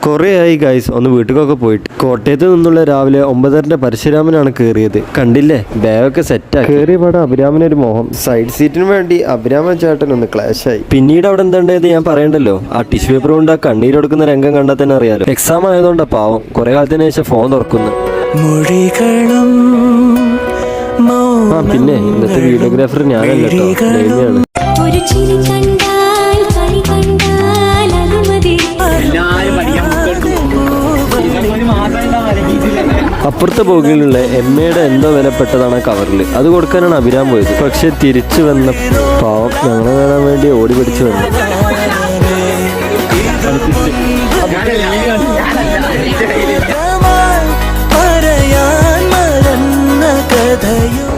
കുറേ ആയി ഗൈസ് ഒന്ന് വീട്ടിലൊക്കെ പോയിട്ട്. കോട്ടയത്ത് നിന്നുള്ള രാവിലെ 9:30 പരശുരാമനാണ് കയറിയത്. കണ്ടില്ലേ, ബാഗൊക്കെ സെറ്റാ. കയറിയ പാടെ അഭിരാമനൊരു മോഹം. സൈഡ് സീറ്റിന് വേണ്ടി അഭിരാമൻ ചേട്ടൻ ഒന്ന് ക്ലാഷായി. പിന്നീട് അവിടെ എന്താണ്ടത് ഞാൻ പറയണ്ടല്ലോ. ആ ടിഷ്യൂ പേപ്പർ കൊണ്ട് ആ കണ്ണീരൊടുക്കുന്ന രംഗം കണ്ടാൽ തന്നെ അറിയാലോ. എക്സാം ആയതുകൊണ്ടാ പാവം കുറെ കാലത്തിന് ശേഷം ഫോൺ തുറക്കുന്നു. പിന്നെ ഇന്നത്തെ വീഡിയോഗ്രാഫർ ഞാനല്ല കേട്ടോ, അപ്പുറത്തെ ബോഗിലുള്ള എമ്മയുടെ എന്തോ വിലപ്പെട്ടതാണ് കവറിൽ. അത് കൊടുക്കാനാണ് അഭിരാം പോയത്. പക്ഷെ തിരിച്ചു വന്ന പാവം ഞങ്ങളെ കാണാൻ വേണ്ടി ഓടി പിടിച്ചു വന്നു. പറയാൻ മറന്ന കഥയോ